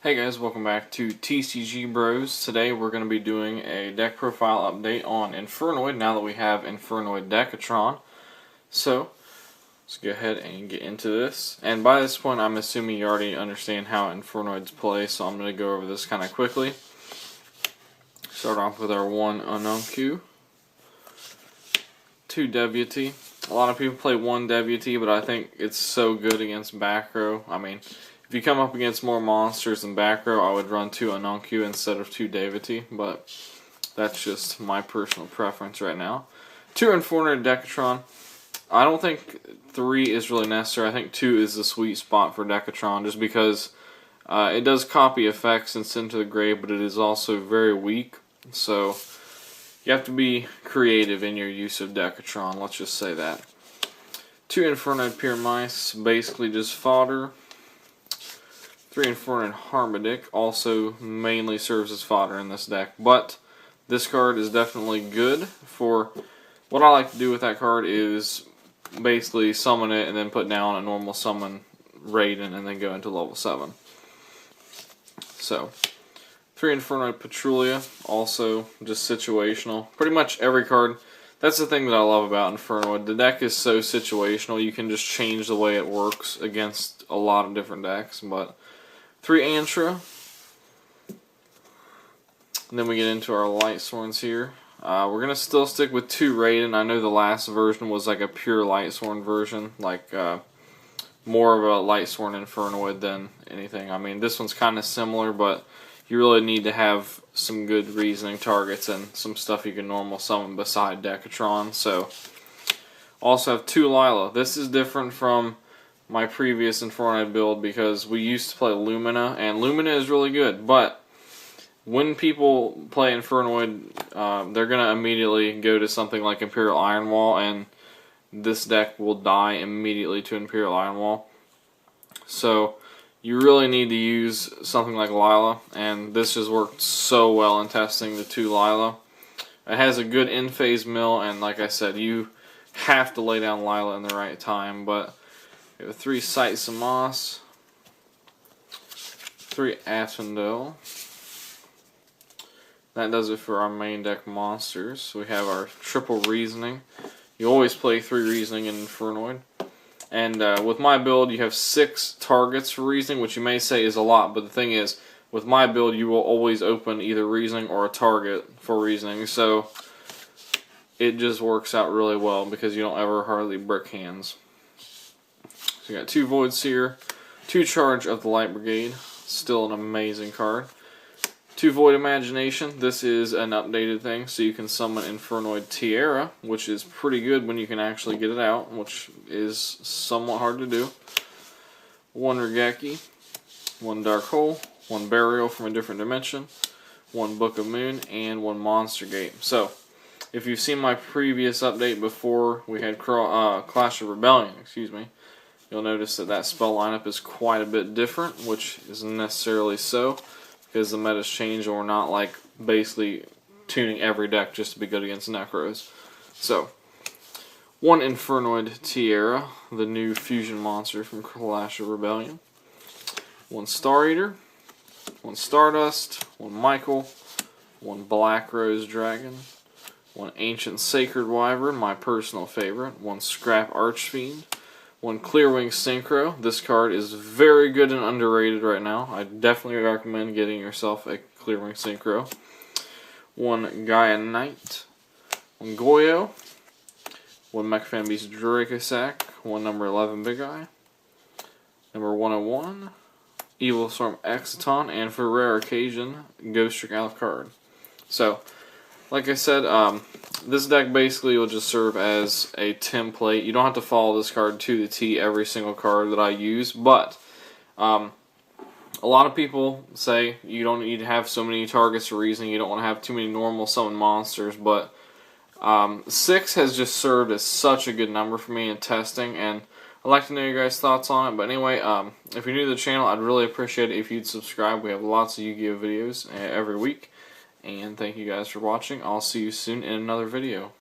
Hey guys, welcome back to TCG Bros. Today we're going to be doing a deck profile update on Infernoid now that we have Infernoid Decatron. So, let's go ahead and get into this. And by this point I'm assuming you already understand how Infernoids play, so I'm going to go over this kind of quickly. Start off with our 1 Ununku, 2 Deputy. A lot of people play 1 Deputy, but I think it's so good against back row. I mean, if you come up against more monsters than back row, I would run 2 Ununku instead of 2 Deputy, but that's just my personal preference right now. 2 Infernoid Decatron. I don't think 3 is really necessary. I think 2 is the sweet spot for Decatron, just because it does copy effects and send to the grave, but it is also very weak. So you have to be creative in your use of Decatron, let's just say that. 2 Infernoid Pure Mice, basically just fodder. 3 Infernoid Harmadic also mainly serves as fodder in this deck, but this card is definitely good for what I like to do with that card is basically summon it and then put down a normal summon Raiden and then go into level 7. So 3 Infernoid Patrulia, also just situational. Pretty much every card. That's the thing that I love about Infernoid. The deck is so situational, you can just change the way it works against a lot of different decks. But 3 Antra. And then we get into our Light Sworns here. We're going to still stick with 2 Raiden. I know the last version was like a pure Light Sworn version, like more of a Light Sworn Infernoid than anything. I mean, this one's kind of similar, but you really need to have some good reasoning targets and some stuff you can normal summon beside Decatron. So, also have 2 Lila. This is different from my previous Infernoid build because we used to play Lumina, and Lumina is really good, but when people play Infernoid, they're going to immediately go to something like Imperial Iron Wall, and this deck will die immediately to Imperial Iron Wall. So you really need to use something like Lila, and this has worked so well in testing the 2 Lila. It has a good in-phase mill, and like I said, you have to lay down Lila in the right time. But we have 3 Sights of Moss, 3 Attendel. That does it for our main deck monsters. We have our triple Reasoning. You always play 3 Reasoning in Infernoid. And with my build, you have 6 targets for Reasoning, which you may say is a lot, but the thing is, with my build, you will always open either Reasoning or a target for Reasoning, so it just works out really well because you don't ever hardly brick hands. So you got 2 Void Seer, 2 Charge of the Light Brigade, still an amazing card. 2 Void Imagination, this is an updated thing, so you can summon Infernoid Tiara, which is pretty good when you can actually get it out, which is somewhat hard to do. 1 Regeki, 1 Dark Hole, 1 Burial from a different dimension, 1 Book of Moon, and 1 Monster Gate. So, if you've seen my previous update before we had Clash of Rebellion, you'll notice that that spell lineup is quite a bit different, which isn't necessarily so, because the meta's changed and we're not like basically tuning every deck just to be good against Necros. So, 1 Infernoid Tiara, the new fusion monster from Clash of Rebellion. 1 Star Eater, 1 Stardust, 1 Michael, 1 Black Rose Dragon, 1 Ancient Sacred Wyvern, my personal favorite, 1 Scrap Archfiend, 1 Clearwing Synchro. This card is very good and underrated right now. I definitely recommend getting yourself a Clearwing Synchro. 1 Gaia Knight, 1 YuGiOh, 1 Mechafan Beast Dracosac, 1 number 11 Big Eye, number 101, Evil Storm Exciton, and for rare occasion, Ghost Trick Alucard. So, like I said, this deck basically will just serve as a template. You don't have to follow this card to the T every single card that I use, but a lot of people say you don't need to have so many targets for Reasoning, you don't want to have too many normal summon monsters, but 6 has just served as such a good number for me in testing, and I'd like to know your guys' thoughts on it. But anyway, if you're new to the channel, I'd really appreciate it if you'd subscribe. We have lots of Yu-Gi-Oh videos every week. And thank you guys for watching. I'll see you soon in another video.